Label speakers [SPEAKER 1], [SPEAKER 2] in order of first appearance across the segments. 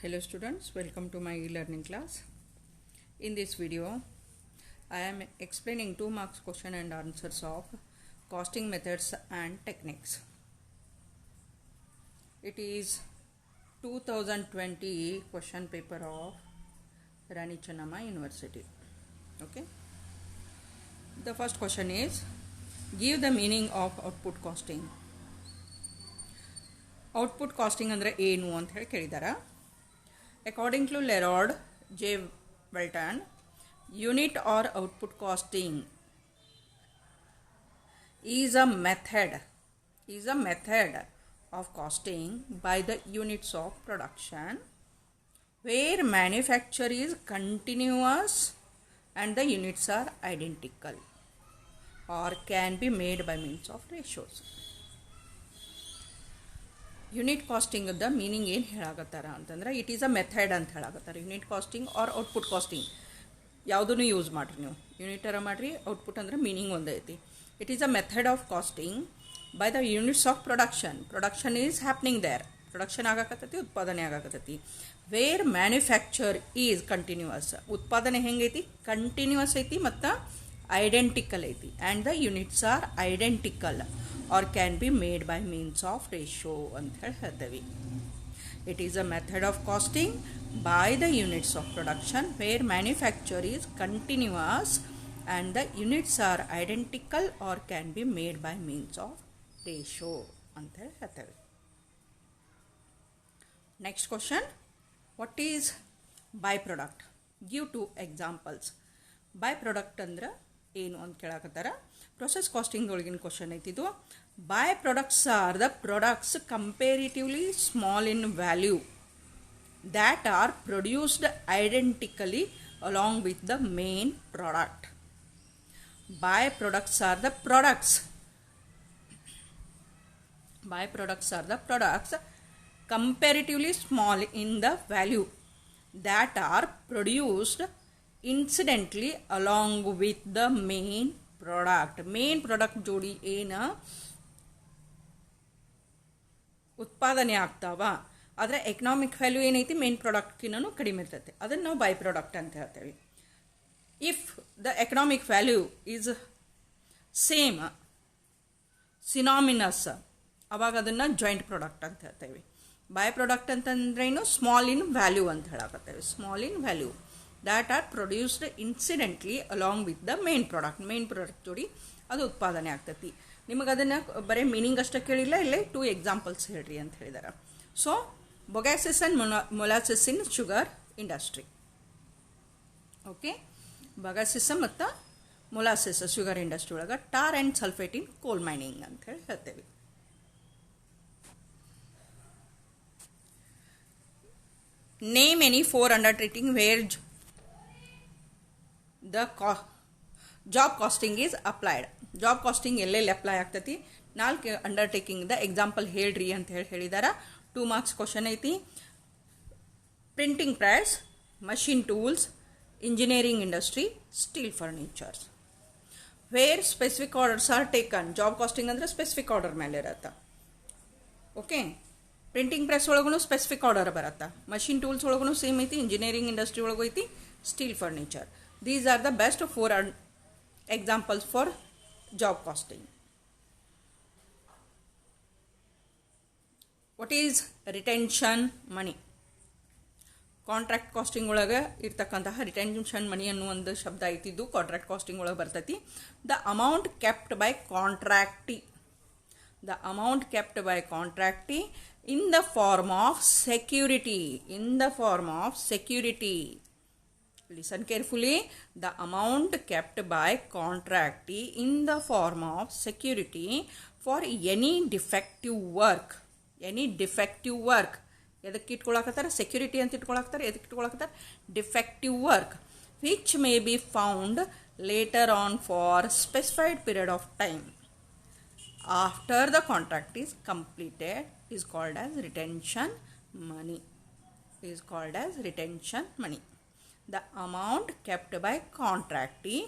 [SPEAKER 1] Hello students, welcome to my e-learning class. In this video, I am explaining 2 marks question and answers of costing methods and techniques. It is 2020 question paper of Rani Chennamma University. Okay. The first question is, give the meaning of output costing. Output costing andre ಏನು ಅಂತ ಹೇಳಿ ಕೇಳಿದಾರ. According to Tlerold J Whelton, unit or output costing is a method of costing by the units of production where manufacture is continuous and the units are identical or can be made by means of ratios. Unit costing the meaning ಏನು ಹೇಳಾಕತ್ತಾರ ಅಂತಂದ್ರೆ it is a method ಅಂತ ಹೇಳಾಕತ್ತಾರ. Unit costing or output costing ಯಾವುದನ್ನು use ಮಾಡಿರಿ ನೀವು, ಯೂನಿಟರ ಮಾಡಿರಿ, ಔಟ್ಪುಟ್ ಅಂದ್ರೆ ಮೀನಿಂಗ್ ಒಂದೇ ಐತಿ. It is a method of costing by the units of production is happening there, production ಆಗಾಕತ್ತೈತಿ, ಉತ್ಪಾದನೆ ಆಗಾಕತ್ತೈತಿ. ವೇರ್ ಮ್ಯಾನುಫ್ಯಾಕ್ಚರ್ ಈಸ್ ಕಂಟಿನ್ಯೂಯಸ್, ಉತ್ಪಾದನೆ ಹೆಂಗೈತಿ, ಕಂಟಿನ್ಯೂಯಸ್ ಐತಿ ಮತ್ತು ಐಡೆಂಟಿಕಲ್ ಐತಿ, and the units are identical or can be made by means of ratio ಅಂತ ಹೇಳಿ ಹೇಳ್ತೇವೆ. It is a method of costing by the units of production where manufacture is continuous and the units are identical or can be made by means of ratio ಅಂತ ಹೇಳಿ ಹೇಳ್ತೇವೆ. Next question, what is byproduct? Give 2 examples. Byproduct ಅಂದ್ರೆ ಏನು ಅಂತ ಕೇಳಾಕತ್ತಾರ. Process costing ಒಳಗಿನ question ಐತಿದು. By products are the products comparatively small in value that are produced identically along with the main product. By products are the products comparatively small in the value that are produced incidentally along with the main product ಜೋಡಿ ಏನು ಉತ್ಪಾದನೆ ಆಗ್ತಾವ ಆದರೆ economic value ಏನೈತಿ main ಪ್ರಾಡಕ್ಟ್ಕಿನ್ನೂ ಕಡಿಮೆ ಇರ್ತೈತೆ, ಅದನ್ನು ನಾವು ಬೈ ಪ್ರಾಡಕ್ಟ್ ಅಂತ ಹೇಳ್ತೇವೆ. If the economic value is same synonymous, ಅವಾಗ ಅದನ್ನು ಜಾಯಿಂಟ್ ಪ್ರಾಡಕ್ಟ್ ಅಂತ ಹೇಳ್ತೇವೆ. ಬೈ ಪ್ರಾಡಕ್ಟ್ ಅಂತಂದ್ರೇನು, ಸ್ಮಾಲ್ ಇನ್ ವ್ಯಾಲ್ಯೂ ಅಂತ ಹೇಳಕತ್ತೇವೆ. Small in value that are produced incidentally along with the main product ಜೋಡಿ ಅದು ಉತ್ಪಾದನೆ ಆಗ್ತೈತಿ. ನಿಮಗೆ ಅದನ್ನು ಬರೀ ಮೀನಿಂಗ್ ಅಷ್ಟೇ ಕೇಳಿಲ್ಲ, ಇಲ್ಲೇ 2 ಎಕ್ಸಾಂಪಲ್ಸ್ ಹೇಳ್ರಿ ಅಂತ ಹೇಳಿದಾರೆ. So Bogasses and molasses in sugar industry. Okay, Bogasses ಮತ್ತು ಮೊಲಾಸಸ್ ಶುಗರ್ ಇಂಡಸ್ಟ್ರಿ ಒಳಗೆ, ಟಾರ್ ಆ್ಯಂಡ್ ಸಲ್ಫೇಟ್ ಇನ್ ಕೋಲ್ ಮೈನಿಂಗ್ ಅಂತ ಹೇಳಿ ಹೇಳ್ತೇವೆ. Name any 4 undertaking where the job costing is applied. Job costing ಎಲ್ಲೆಲ್ಲಿ ಅಪ್ಲೈ ಆಗ್ತೈತಿ, 4 ಅಂಡರ್ಟೇಕಿಂಗ್ ದ ಎಕ್ಸಾಂಪಲ್ ಹೇಳ್ರಿ ಅಂತ ಹೇಳಿದಾರ. 2 marks ಕ್ವಶನ್ ಐತಿ. Printing press, machine tools, engineering industry, steel furnitures. Where specific orders are taken. Job costing ಅಂದರೆ specific order ಮೇಲೆ ಇರತ್ತೆ. ಓಕೆ, ಪ್ರಿಂಟಿಂಗ್ ಪ್ರೆಸ್ ಒಳಗೂ ಸ್ಪೆಸಿಫಿಕ್ ಆರ್ಡರ್ ಬರತ್ತೆ, ಮಷಿನ್ ಟೂಲ್ಸ್ ಒಳಗೂ ಸೇಮ್ ಐತಿ, ಇಂಜಿನಿಯರಿಂಗ್ ಇಂಡಸ್ಟ್ರಿ ಒಳಗೂ ಐತಿ, steel furniture. These are the best 4 examples for job costing. What is retention money? Contract costing ಒಳಗೆ ಇರ್ತಕ್ಕಂತಹ ರಿಟೆನ್ಷನ್ ಮನಿ ಅನ್ನೋ ಒಂದು ಶಬ್ದ ಐತಿದ್ದು ಕಾಂಟ್ರಾಕ್ಟ್ ಕಾಸ್ಟಿಂಗ್ ಒಳಗೆ ಬರ್ತೈತಿ. The amount kept by contractee in the form of security. Listen carefully. The amount kept by contractee in the form of security for any defective work. ಎದಕ್ಕೆ ಇಟ್ಕೊಳಕತ್ತಾರೆ, security ಅಂತ ಇಟ್ಕೊಳಕ್ತಾರೆ. ಎದಕ್ಕೆ ಇಟ್ಕೊಳಕತ್ತಾರೆ, defective work which may be found later on for specified period of time after the contract is completed is called as retention money. The amount kept by contractee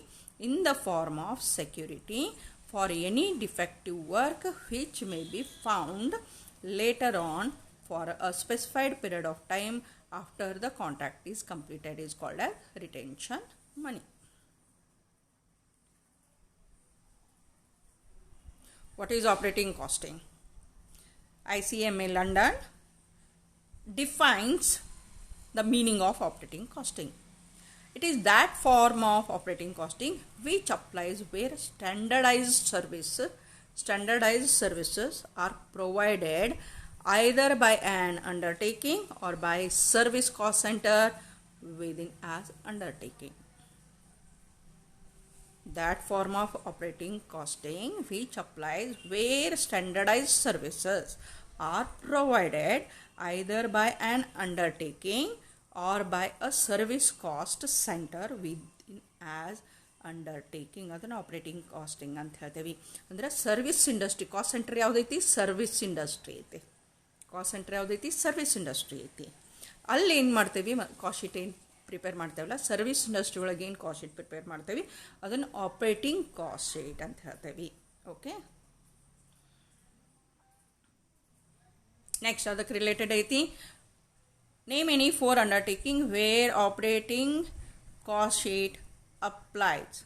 [SPEAKER 1] in the form of security for any defective work which may be found later on for a specified period of time after the contract is completed is called as retention money. What is operating costing? ICMA London defines the meaning of operating costing. It is that form of operating costing which applies where standardized services are provided either by an undertaking or by service cost center within as undertaking. That form of operating costing which applies where standardized services are provided either by an undertaking or by a service cost center within as undertaking. ಅದನ್ನು operating costing ಅಂತ ಹೇಳ್ತೇವೆ. ಅಂದರೆ service industry cost centre ಯಾವುದೈತಿ? Service industry ಐತಿ. Cost centre ಯಾವುದೈತಿ? Service industry ಐತಿ. ಅಲ್ಲಿ ಏನು ಮಾಡ್ತೇವೆ? ಕಾಸ್ಟ್ ಶೀಟ್ ಏನು ಪ್ರಿಪೇರ್ ಮಾಡ್ತೇವಲ್ಲ, ಸರ್ವಿಸ್ ಇಂಡಸ್ಟ್ರಿ ಒಳಗೆ ಏನು ಕಾಸ್ಟ್ ಶೀಟ್ ಪ್ರಿಪೇರ್ ಮಾಡ್ತೇವೆ ಅದನ್ನು ಆಪರೇಟಿಂಗ್ ಕಾಸ್ಟ್ ಶೀಟ್ ಅಂತ ಹೇಳ್ತೇವೆ. ಓಕೆ, ನೆಕ್ಸ್ಟ್ ಅದಕ್ಕೆ ರಿಲೇಟೆಡ್ ಐತಿ. Name any four undertaking where operating cost sheet applies.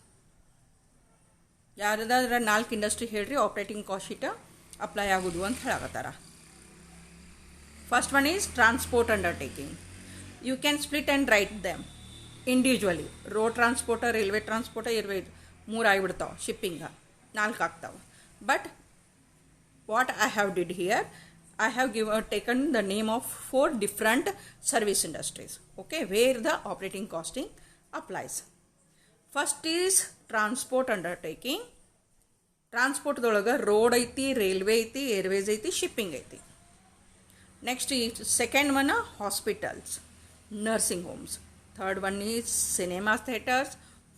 [SPEAKER 1] ಯಾರದಾದ್ರೆ 4 ಇಂಡಸ್ಟ್ರಿ ಹೇಳ್ರಿ ಆಪರೇಟಿಂಗ್ ಕಾಸ್ಟ್ ಶೀಟ್ ಅಪ್ಲೈ ಆಗೋದು ಅಂತ ಹೇಳಕತ್ತಾರ. First one is transport undertaking. You can split and write them individually. Road transporter, railway transporter, irve 3 ಆಗಿಬಿಡ್ತಾವೆ, shipping 4 ಆಗ್ತಾವೆ. But what I have did here, I have taken the name of 4 different service industries, okay, where the operating costing applies. First is transport undertaking. Transport ದೊಳಗೆ road ಐತಿ, railway ಐತಿ, Airways ಐತಿ, shipping ಐತಿ. Next is second one hospitals, nursing homes. Third one is cinema theaters.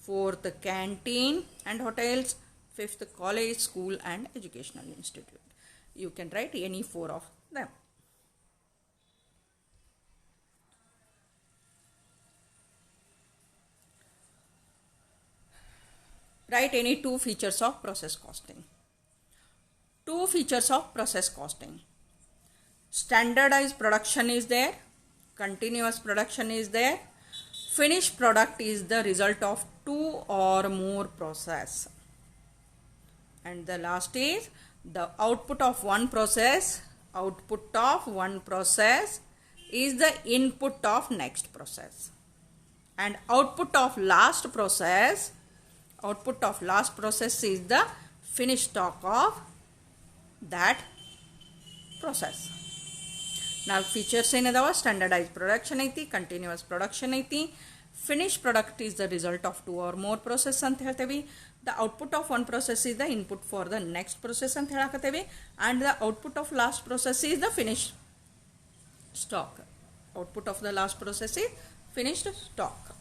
[SPEAKER 1] Fourth, canteen and hotels. Fifth, college, school and educational institute. You can write any 4 of them. Write any 2 features of process costing. 2 features of process costing. Standardized production is there. Continuous production is there. Finished product is the result of 2 or more process. And the last is the output of one process. Output of one process is the input of next process. And output of last process is the finished stock of that process. Now features ಏನದಾವ? Standardise production ಐತಿ, continuous production ಐತಿ, finish product is the result of 2 or more process ಅಂತ ಹೇಳ್ತೇವೆ. The output of one process is the input for the next process ಅಂತ ಹೇಳಕತ್ತೇವೆ. And the output of last process is the finish stock. Output of the last process is finished stock.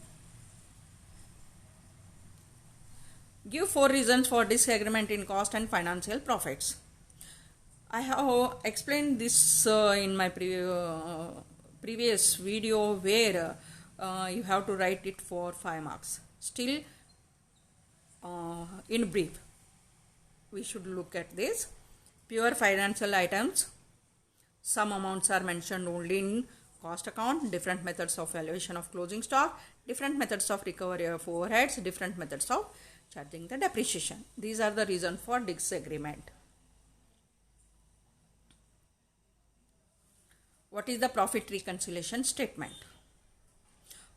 [SPEAKER 1] Give 4 reasons for disagreement in cost and financial profits. I have explained this in my previous video where you have to write it for 5 marks. Still, in brief, we should look at this. Pure financial items. Some amounts are mentioned only in cost account. Different methods of valuation of closing stock. Different methods of recovery of overheads. Different methods of charging the depreciation. These are the reason for disagreement. What is the profit reconciliation statement?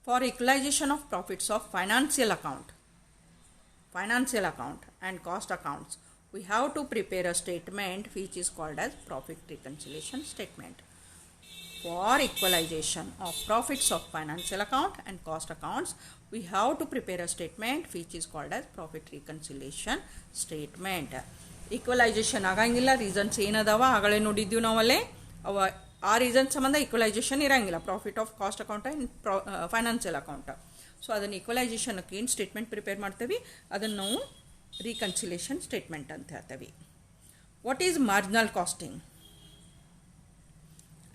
[SPEAKER 1] For equalization of profits of financial account and cost accounts, we have to prepare a statement which is called as profit reconciliation statement. For equalization of profits of financial account and cost accounts, we have to prepare a statement which is called as profit reconciliation statement. Equalization ಆಗಂಗಿಲ್ಲ, reasons ಏನದಾವ ಆಗಲೇ ನೋಡಿದ್ದೀವಿ ನಾವಲ್ಲೇ. ಆ reason ಸಂಬಂಧ equalisation ಇರಂಗಿಲ್ಲ profit of cost account and financial account. So ಅದನ್ನು ಈಕ್ವಲೈಸೇಷನ್ಗೆ ಏನು statement prepare ಮಾಡ್ತೇವೆ ಅದನ್ನು ನಾವು ರೀಕನ್ಸಿಲೇಷನ್ ಸ್ಟೇಟ್ಮೆಂಟ್ ಅಂತ ಹೇಳ್ತೇವೆ. What is marginal casting?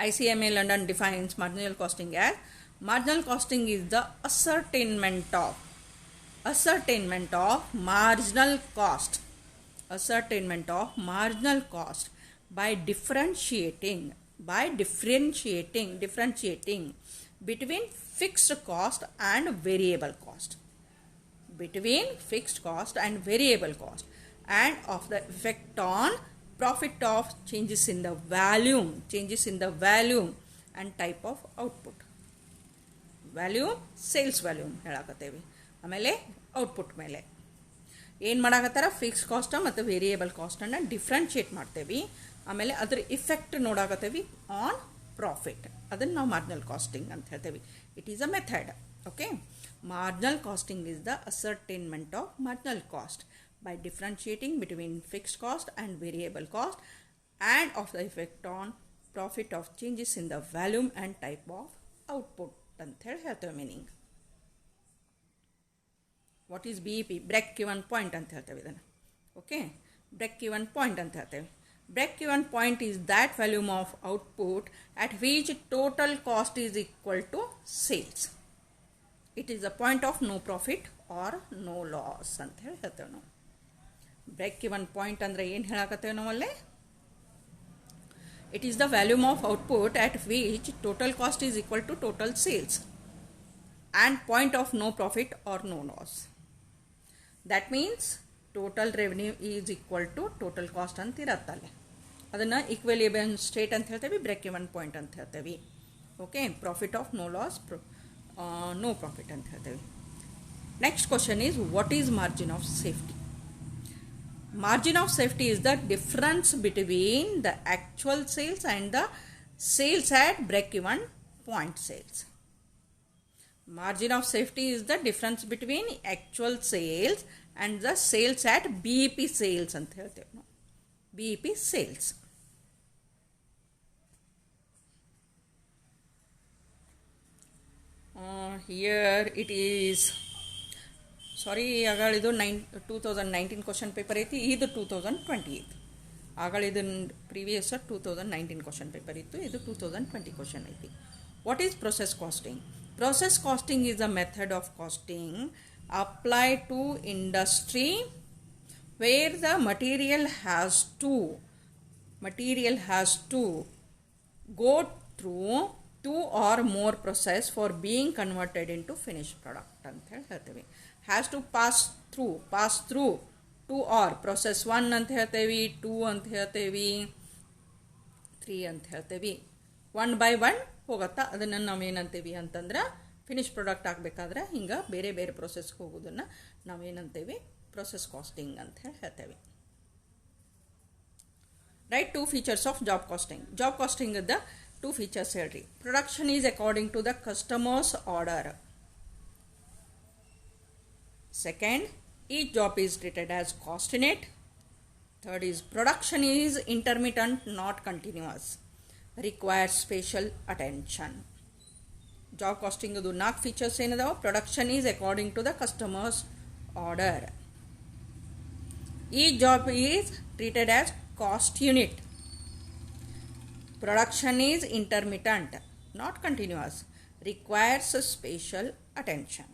[SPEAKER 1] ICMA London defines marginal costing as marginal costing is the ascertainment of marginal cost by differentiating by differentiating between fixed cost and variable cost. Between fixed cost and variable cost, and of the effect on profit of changes in the volume and type of output. Volume sales volume ಹೇಳಕತ್ತೇವಿ. ಆಮೇಲೆ output ಮೇಲೆ ಏನು ಮಾಡಾಕತ್ತಾರ, fix cost ಮತ್ತು variable ಕಾಸ್ಟನ್ನು differentiate ಮಾಡ್ತೇವೆ. ಆಮೇಲೆ ಅದ್ರ ಇಫೆಕ್ಟ್ ನೋಡಾಕತ್ತೇವಿ ಆನ್ ಪ್ರಾಫಿಟ್. ಅದನ್ನು ನಾವು ಮಾರ್ಜಿನಲ್ ಕಾಸ್ಟಿಂಗ್ ಅಂತ ಹೇಳ್ತೇವೆ. It is a method. Okay, marginal costing is the ascertainment of marginal cost by differentiating between fixed cost and variable cost, and of the effect on profit of changes in the volume and type of output ಅಂತ ಹೇಳಿ ಹೇಳ್ತೇವೆ meaning. What is BEP? Break even point ಅಂತ ಹೇಳ್ತೇವೆ ಇದನ್ನು. Okay, break even point ಅಂತ ಹೇಳ್ತೇವೆ. Break even point is that volume of output at which total cost is equal to sales. It is a point of no profit or no loss ಅಂತ ಹೇಳಿ ಹೇಳ್ತೇವೆ ನಾವು. Break even point ಅಂದರೆ ಏನು ಹೇಳಕತ್ತೇವೆ ನಾವಲ್ಲೇ, it is the volume of output at which total cost is equal to total sales and point of no profit or no loss. That means total revenue is equal to total cost ಅಂತ ಇರತ್ತಲ್ಲ. ಅದನ್ನು equilibrium state ಅಂತ ಹೇಳ್ತೇವೆ, break even point ಅಂತ ಹೇಳ್ತೇವೆ. Okay, profit of no loss, no profit ಅಂತ ಹೇಳ್ತೇವೆ. Next question is what is margin of safety? Margin of safety is the difference between the actual sales and the sales at break-even point sales. Margin of safety is the difference between actual sales and the sales at BEP sales ಅಂತ ಹೇಳ್ತೇವೆ ನಾವು. BEP sales. Here it is. Sorry, ಆಗಳಿದು 2019 question paper ಐತಿ. ಇದು 2020 ಐತಿ. ಆಗಳಿದು previous 2019 question paper ಇತ್ತು. ಇದು 2020 question ಐತಿ. What is process costing? Process costing is a method of costing applied to industry where the material has to go through two or more process for being converted into finished product ಅಂತ ಹೇಳಿ ಹೇಳ್ತೇವೆ. has to pass through 2 or process 1 ಅಂತ ಹೇಳ್ತೇವೆ, 2 ಅಂತ ಹೇಳ್ತೇವೆ, 3 ಅಂತ ಹೇಳ್ತೇವೆ. 1 by 1 ಹೋಗತ್ತಾ. ಅದನ್ನು ನಾವೇನಂತೇವಿ ಅಂತಂದ್ರೆ ಫಿನಿಶ್ ಪ್ರಾಡಕ್ಟ್ ಆಗಬೇಕಾದ್ರೆ ಹಿಂಗೆ ಬೇರೆ ಬೇರೆ ಪ್ರೊಸೆಸ್ಗೆ ಹೋಗೋದನ್ನು ನಾವೇನಂತೇವಿ, ಪ್ರೊಸೆಸ್ ಕಾಸ್ಟಿಂಗ್ ಅಂತ ಹೇಳಿ ಹೇಳ್ತೇವೆ. Right, 2 features of job costing. Job costing the 2 features ಹೇಳ್ರಿ. Production is according to the customers order. Second, each job is treated as cost in it. Third is production is intermittent, not continuous, requires special attention. Job costing ಅದು 4 features ಏನದಾವ. Production is according to the customers order. Each job is treated as cost unit. Production is intermittent, not continuous, requires special attention.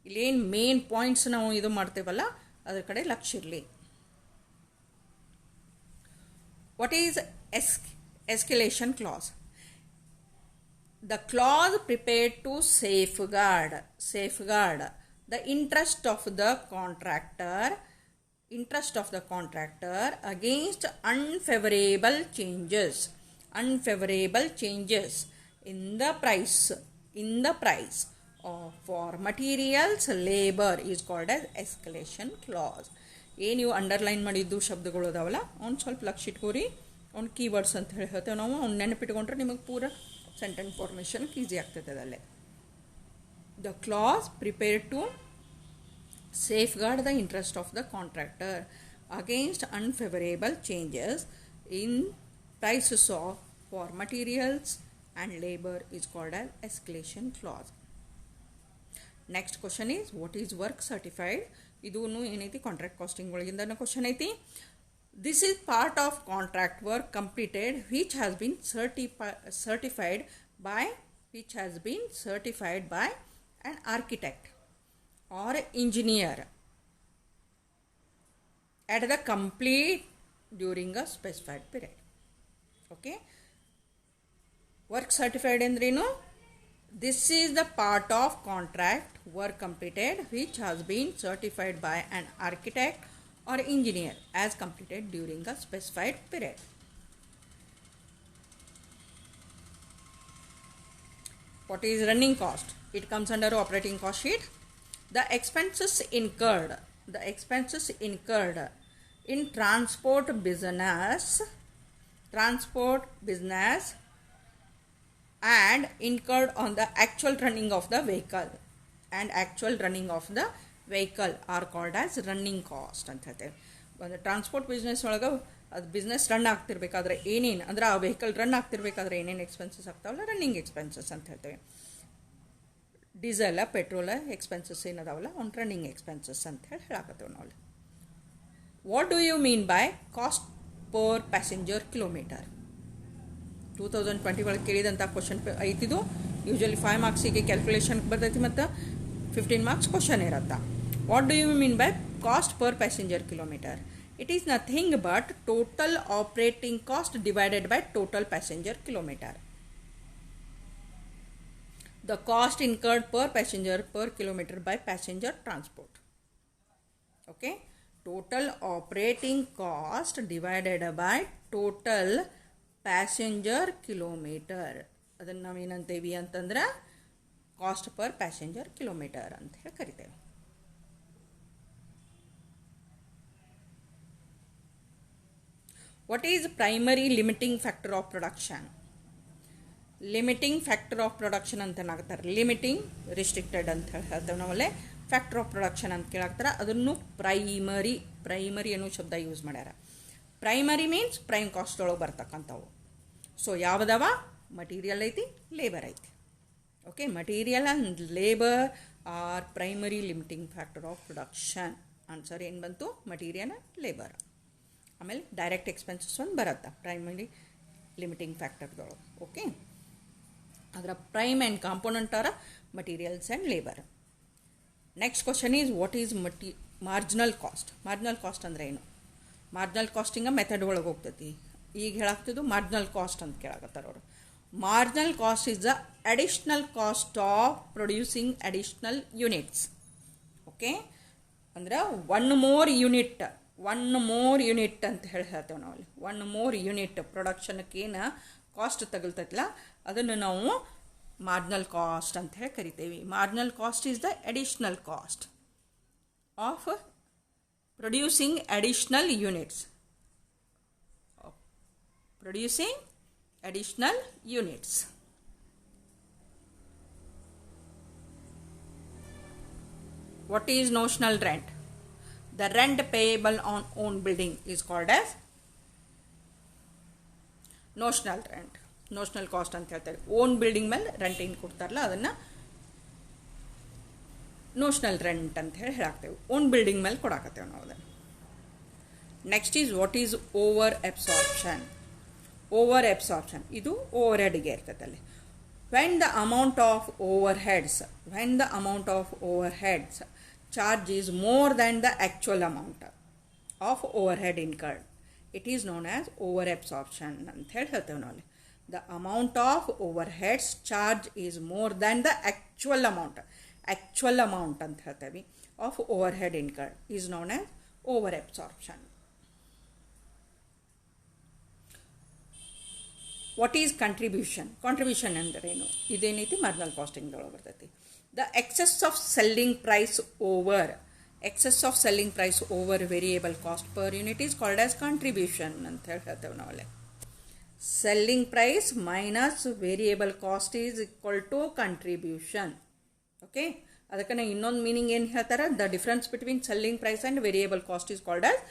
[SPEAKER 1] ಇಲ್ಲೇನು main points ನಾವು ಇದು ಮಾಡ್ತೇವಲ್ಲ ಅದರ ಕಡೆ ಲಕ್ಷ್ಯ ಇರಲಿ. What is escalation clause? The clause prepared to safeguard the interest of the contractor against unfavorable changes in the price for materials, labor is called as escalation clause. ಏನು ನೀವು ಅಂಡರ್ಲೈನ್ ಮಾಡಿದ್ದು ಶಬ್ದಗಳು ಅದಾವಲ್ಲ ಅವ್ನು ಸ್ವಲ್ಪ ಲಕ್ಷ್ಯ ಇಟ್ಕೋರಿ. ಅವ್ನು ಕೀವರ್ಡ್ಸ್ ಅಂತ ಹೇಳಿ ಹೇಳ್ತೇವೆ ನಾವು. ಅವ್ನು ನೆನಪಿಟ್ಕೊಂಡ್ರೆ ನಿಮಗೆ ಪೂರ ಸೆಂಟೆನ್ಸ್ ಫಾರ್ಮೇಷನ್ ಈಸಿ ಆಗ್ತದೆ ಅದಲ್ಲೇ. The class prepared to safeguard the interest of the contractor against unfavorable changes in prices for materials and labor is called as escalation clause. Next question is what is work certified? ಇದು ಏನೈತಿ contract casting ಒಳಗಿಂದ question ಐತಿ. This is part of contract work completed which has been certified by an architect or engineer at the complete during a specified period. Okay, work certified ಅಂದ್ರೇನು? This is the part of contract work completed which has been certified by an architect or engineer as completed during a specified period. What is running cost? It comes under operating cost sheet. The expenses incurred in transport business and incurred on the actual running of the vehicle are called as running cost ಅಂತ ಹೇಳ್ತೇವೆ. ಒಂದು transport business ಒಳಗೆ ಅದು business run ಆಗ್ತಿರ್ಬೇಕಾದ್ರೆ ಏನೇನು ಅಂದ್ರೆ ಆ vehicle run ಆಗ್ತಿರ್ಬೇಕಾದ್ರೆ ಏನೇನು expenses ಆಗ್ತಾವಲ್ಲ running expenses ಅಂತ ಹೇಳ್ತೇವೆ. ಡೀಸೆಲ್ ಪೆಟ್ರೋಲ್ ಎಕ್ಸ್ಪೆನ್ಸಸ್ ಏನದಾವಲ್ಲ ಅವ್ನು ರನ್ನಿಂಗ್ ಎಕ್ಸ್ಪೆನ್ಸಸ್ ಅಂತ ಹೇಳಕತ್ತೇವೆ ನಾವು. What do you mean by cost per passenger kilometre? 2020 ಒಳಗೆ ಕೇಳಿದಂಥ ಕ್ವಶನ್ ಐತಿದು. ಯೂಶಲಿ 5 ಮಾರ್ಕ್ಸಿಗೆ ಕ್ಯಾಲ್ಕುಲೇಷನ್ ಬರ್ತೈತಿ ಮತ್ತು 15 ಮಾರ್ಕ್ಸ್ ಕ್ವಶನ್ ಇರತ್ತೆ. What do you mean by cost per passenger kilometre? It is nothing but total operating cost divided by total passenger kilometer. The cost incurred per passenger per kilometer by passenger transport. Okay, total operating cost divided by total passenger kilometer. ಅದನ್ನು ನಾವು ಏನಂತೇವಿ ಅಂತಂದ್ರೆ cost per passenger kilometre ಅಂತ ಹೇಳಿ ಕರಿತೇವೆ. What is primary limiting factor of production? Limiting factor of production ಅಂತ ಏನಾಗ್ತಾರೆ, limiting restricted ಅಂತ ಹೇಳ್ತೇವೆ ನಾವಲ್ಲೇ. ಫ್ಯಾಕ್ಟರ್ ಆಫ್ ಪ್ರೊಡಕ್ಷನ್ ಅಂತ ಕೇಳಾಕ್ತಾರೆ, ಅದನ್ನು ಪ್ರೈಮರಿ ಅನ್ನೋ ಶಬ್ದ ಯೂಸ್ ಮಾಡ್ಯಾರ. ಪ್ರೈಮರಿ ಮೀನ್ಸ್ ಪ್ರೈಮ್ ಕಾಸ್ಟ್ ಒಳಗೆ ಬರ್ತಕ್ಕಂಥವು. ಸೊ ಯಾವುದವ? ಮಟೀರಿಯಲ್ ಐತಿ, ಲೇಬರ್ ಐತಿ. Okay, material and labour are primary limiting factor of production. Answer ಏನು ಬಂತು? Material and labour. ಆಮೇಲೆ ಡೈರೆಕ್ಟ್ ಎಕ್ಸ್ಪೆನ್ಸಸ್ ಒಂದು ಬರುತ್ತೆ ಪ್ರೈಮರಿ ಲಿಮಿಟಿಂಗ್ ಫ್ಯಾಕ್ಟರ್ದೊಳಗೆ. ಓಕೆ, ಅದರ prime and component are materials and labour. Next question is what is marginal cost? Marginal cost ಅಂದರೆ ಏನು? Marginal ಕಾಸ್ಟಿಂಗ method ಒಳಗೆ ಹೋಗ್ತೈತಿ. ಈಗ ಹೇಳಾಗ್ತಿದ್ದು ಮಾರ್ಜಿನಲ್ ಕಾಸ್ಟ್ ಅಂತ ಕೇಳಾಕತ್ತಾರ ಅವರು. Marginal cost is the additional cost of producing additional units. Okay, ಅಂದ್ರೆ one more unit ಅಂತ ಹೇಳ್ತೇವೆ ನಾವಲ್ಲಿ. 1 more ಯೂನಿಟ್ ಪ್ರೊಡಕ್ಷನ್ಕ್ಕೇನು ಕಾಸ್ಟ್ ತಗಲ್ತೈತಲ್ಲ ಅದನ್ನು ನಾವು ಮಾರ್ಜಿನಲ್ ಕಾಸ್ಟ್ ಅಂತ ಹೇಳಿ ಕರಿತೇವೆ. Marginal cost is the additional cost of producing additional units. What is notional rent? The rent payable on own building is called as notional rent. Notional cost ಅಂತ ಹೇಳ್ತಾರೆ. Own building ಮೇಲೆ rent ಏನು ಕೊಡ್ತಾರಲ್ಲ ಅದನ್ನು notional rent ಅಂತ ಹೇಳಾಕ್ತೇವೆ. Own building ಮೇಲೆ ಕೊಡಾಕತ್ತೇವೆ ನಾವು ಅದನ್ನು. Next is what is over absorption? ಇದು ಓವರ್ ಹೆಡ್ಗೆ ಇರ್ತೈತೆ ಅಲ್ಲಿ. when the amount of overheads charge is more than the actual amount of overhead incurred, it is known as over absorption ಅಂತ ಹೇಳ್ತೇವೆ ನಾವು. The amount of overheads charge is more than the actual amount ಅಂತ ಹೇಳ್ತೇವೆ of overhead incurred is known as over absorption. What is contribution? Contribution ಅಂದ್ರೇನು? ಇದೇನೈತಿ marginal casting ಒಳಗೆ ಬರ್ತೈತಿ. The excess of selling price over variable cost per unit is called as contribution ಅಂತ ಹೇಳ್ತೇವೆ ನಾವಲ್ಲೇ. Selling price minus variable cost is equal to contribution. Okay, ಅದಕ್ಕೆ ಇನ್ನೊಂದು meaning ಏನು ಹೇಳ್ತಾರೆ? The difference between selling price and variable cost is called as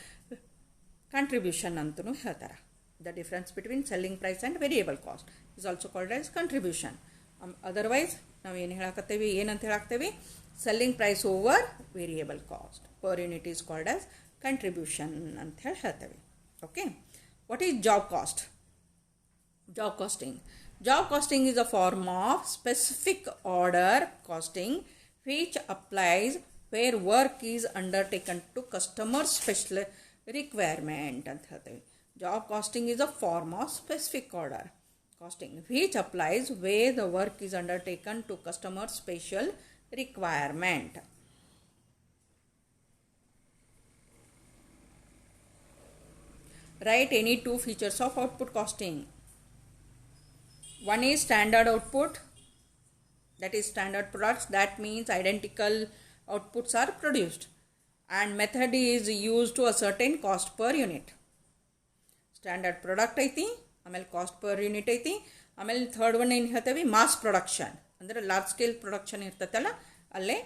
[SPEAKER 1] contribution ಅಂತಲೂ ಹೇಳ್ತಾರೆ. The difference between selling price and variable cost is also called as contribution. Otherwise ನಾವು ಏನಂತ ಹೇಳಾಕ್ತೇವೆ? selling price over variable cost per unit is called as contribution ಅಂತ ಹೇಳ್ತೇವೆ. Okay, what is job cost? Job costing is a form of specific order costing which applies where work is undertaken to customer special requirement ಅಂತ ಹೇಳ್ತೇವೆ. Job costing is a form of specific order costing which applies where the work is undertaken to customer's special requirement. Write any two features of output costing. One is standard output, that is standard products, that means identical outputs are produced, and method is used to ascertain cost per unit. Standard product ಐತಿ, ಆಮೇಲೆ cost per unit ಐತಿ, ಆಮೇಲೆ third one ಏನು ಹೇಳ್ತೇವೆ mass production, ಅಂದರೆ large scale production ಇರ್ತೈತಲ್ಲ ಅಲ್ಲೇ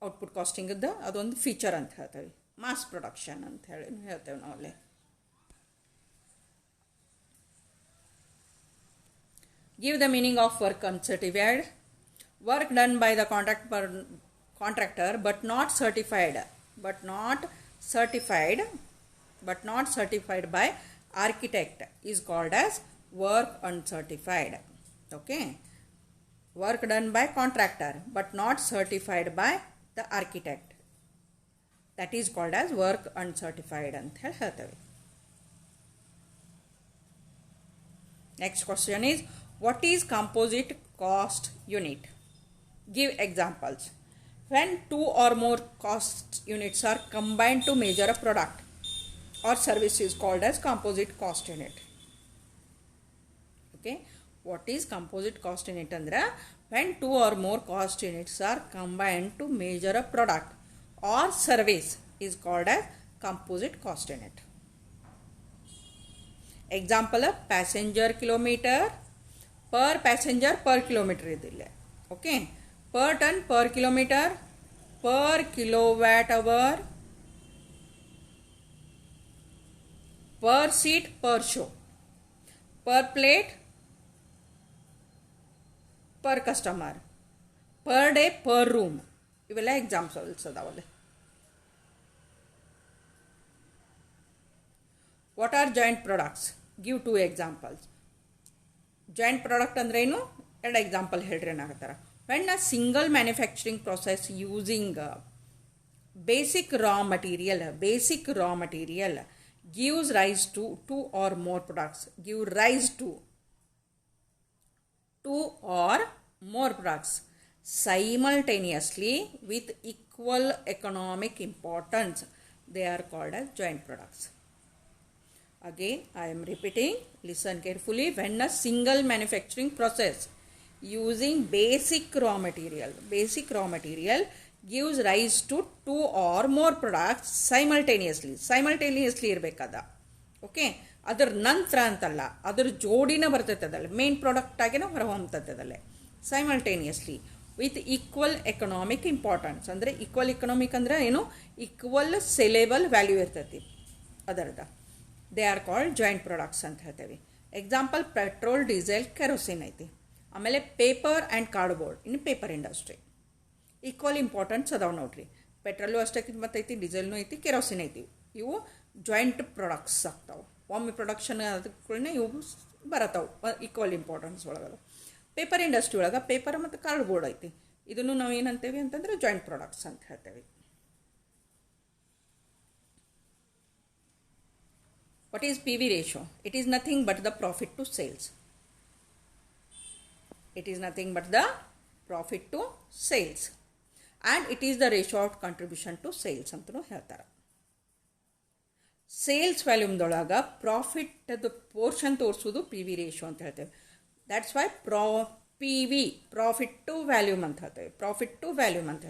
[SPEAKER 1] output ಕಾಸ್ಟಿಂಗದ್ದು ಅದೊಂದು ಫೀಚರ್ ಅಂತ ಹೇಳ್ತೇವೆ, ಮಾಸ್ ಪ್ರೊಡಕ್ಷನ್ ಅಂತ ಹೇಳಿ ಹೇಳ್ತೇವೆ ನಾವು ಅಲ್ಲೇ. Give the meaning of work uncertified. Work done by the contractor but not certified by architect is called as work uncertified. Okay, work done by contractor but not certified by the architect, that is called as work uncertified ಅಂತ ಹೇಳ್ತೇವೆ. Next question is, what is composite cost unit? Give examples. When two or more cost units are combined to measure a product or service is called as composite cost unit. Okay, what is composite cost unit andra when two or more cost units are combined to measure a product or service is called as composite cost unit. Example of passenger kilometer, per passenger per kilometer ಇದಿಲ್ಲ. Okay, per ton per kilometer, per kilowatt hour, per seat per show, per plate per customer, per day per room. ಇವೆಲ್ಲ examples ಅದಾವಲ್ಲ. What are joint products? Give two examples. Joint product ಅಂದ್ರೆ ಏನು, ಎರಡು example ಹೇಳ್ರಿ ಏನಾಗತ್ತಾರ. when a single manufacturing process using basic raw material gives rise to two or more products, simultaneously with equal economic importance, they are called as joint products. Again, I am repeating, listen carefully. When a single manufacturing process using basic raw material gives rise to two or more products simultaneously ಇರಬೇಕದ. ಓಕೆ, ಅದರ ನಂತರ ಅಂತಲ್ಲ, ಅದರ ಜೋಡಿನ ಬರ್ತೈತದಲ್ಲ, main product ಆಗಿನ ಹೊರಹೊಮ್ಮತದಲ್ಲೇ. Simultaneously with equal economic importance, ಅಂದರೆ ಈಕ್ವಲ್ ಎಕನಾಮಿಕ್ ಅಂದರೆ ಏನು, ಈಕ್ವಲ್ ಸೆಲೆಬಲ್ ವ್ಯಾಲ್ಯೂ ಇರ್ತೈತಿ ಅದರದ. They are called joint products ಅಂತ ಹೇಳ್ತೇವೆ. ಎಕ್ಸಾಂಪಲ್ ಪೆಟ್ರೋಲ್, ಡೀಸೆಲ್, ಕೆರೋಸಿನ್ ಐತಿ. ಆಮೇಲೆ ಪೇಪರ್ ಆ್ಯಂಡ್ ಕಾರ್ಡ್ಬೋರ್ಡ್ ಇನ್ನು ಪೇಪರ್ ಇಂಡಸ್ಟ್ರಿ ಈಕ್ವಲ್ ಇಂಪಾರ್ಟೆನ್ಸ್ ಅದಾವೆ ನೋಡ್ರಿ. ಪೆಟ್ರೋಲು ಅಷ್ಟಕ್ಕೆ ಮತ್ತೈತಿ, ಡೀಸೆಲ್ನೂ ಐತಿ, ಕೆರೋಸಿನ್ ಐತಿ. ಇವು ಜಾಯಿಂಟ್ ಪ್ರಾಡಕ್ಟ್ಸ್ ಆಗ್ತಾವೆ. ಒಮ್ಮೆ ಪ್ರೊಡಕ್ಷನ್ ಅದಕ್ಕೂಡನೆ ಇವು ಬರತ್ತಾವೆ, ಈಕ್ವಲ್ ಇಂಪಾರ್ಟೆನ್ಸ್ ಒಳಗದ. ಪೇಪರ್ ಇಂಡಸ್ಟ್ರಿ ಒಳಗೆ ಪೇಪರ್ ಮತ್ತು ಕಾರ್ಡ್ಬೋರ್ಡ್ ಐತಿ. ಇದನ್ನು ನಾವು ಏನಂತೇವೆ ಅಂತಂದರೆ ಜಾಯಿಂಟ್ ಪ್ರಾಡಕ್ಟ್ಸ್ ಅಂತ ಹೇಳ್ತೇವೆ. What is PV ratio? It is nothing but the profit to sales. And it is the ratio of contribution to sales ಅಂತಲೂ ಹೇಳ್ತಾರೆ. ಸೇಲ್ಸ್ ವ್ಯಾಲ್ಯೂಮ್ದೊಳಗೆ ಪ್ರಾಫಿಟ್ ಪೋರ್ಷನ್ ತೋರಿಸೋದು ಪಿ ವಿ ರೇಷೋ ಅಂತ ಹೇಳ್ತೇವೆ. That's why profit to volume ಅಂತ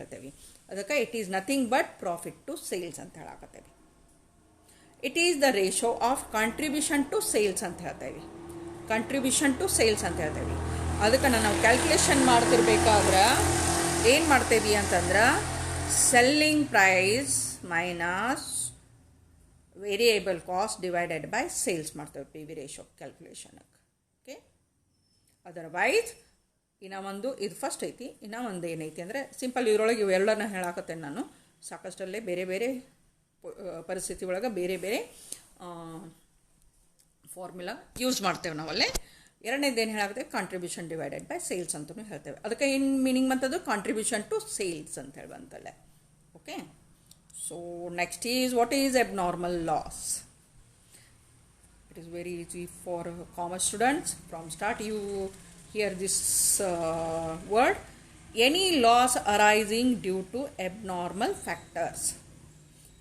[SPEAKER 1] ಹೇಳ್ತೇವೆ. ಅದಕ್ಕೆ it is nothing but profit to sales ಅಂತ ಹೇಳಾಕತ್ತೇವೆ. It is the ratio of contribution to sales ಅಂತ ಹೇಳ್ತೇವೆ. ಅದಕ್ಕೆ ನಾವು ಕ್ಯಾಲ್ಕುಲೇಷನ್ ಮಾಡ್ತಿರ್ಬೇಕಾದ್ರೆ ಏನು ಮಾಡ್ತೇವೆ ಅಂತಂದ್ರೆ selling price minus variable cost divided by sales ಮಾಡ್ತೇವೆ ಪಿ ವಿ ರೇಷೋ ಕ್ಯಾಲ್ಕುಲೇಷನ್ಗೆ. ಓಕೆ, ಅದರ್ವೈಸ್ ಇದು ಫಸ್ಟ್ ಐತಿ. ಇನ್ನೂ ಒಂದು ಏನೈತಿ ಅಂದರೆ ಸಿಂಪಲ್ ಇದರೊಳಗೆ ಇವೆಲ್ಲನ ಹೇಳಾಕತ್ತೇನೆ ನಾನು. ಸಾಕಷ್ಟಲ್ಲೇ ಬೇರೆ ಬೇರೆ ಪರಿಸ್ಥಿತಿ ಒಳಗೆ ಬೇರೆ ಬೇರೆ ಫಾರ್ಮುಲಾ ಯೂಸ್ ಮಾಡ್ತೇವೆ ನಾವಲ್ಲೇ. ಎರಡನೇದು ಏನು ಹೇಳಾಗುತ್ತೆ, ಕಾಂಟ್ರಿಬ್ಯೂಷನ್ ಡಿವೈಡೆಡ್ ಬೈ ಸೇಲ್ಸ್ ಅಂತಲೂ ಹೇಳ್ತೇವೆ. ಅದಕ್ಕೆ ಏನು ಮೀನಿಂಗ್ ಬಂತದ್ದು, ಕಾಂಟ್ರಿಬ್ಯೂಷನ್ ಟು ಸೇಲ್ಸ್ ಅಂತ ಹೇಳಿ ಬಂತಲ್ಲೇ. Okay, so next is what is abnormal loss. It is very easy for commerce students. From start you hear this word. Any loss arising due to abnormal factors.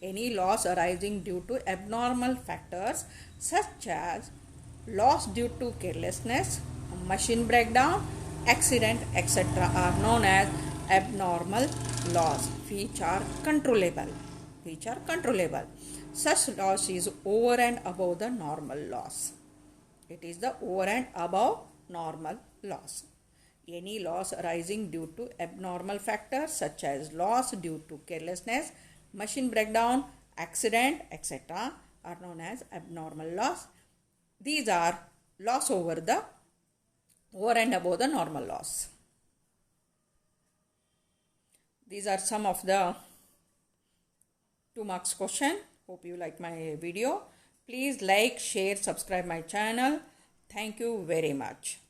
[SPEAKER 1] Any loss arising due to abnormal factors such as loss due to carelessness, machine breakdown, accident, etc. are known as abnormal loss, which are controllable. Such loss is over and above the normal loss. It is the over and above normal loss. Any loss arising due to abnormal factors such as loss due to carelessness, machine breakdown, accident, etc. are known as abnormal loss. These are loss over and above the normal loss. These are some of the 2 marks question. Hope you like my video. Please like, share, subscribe my channel. Thank you very much.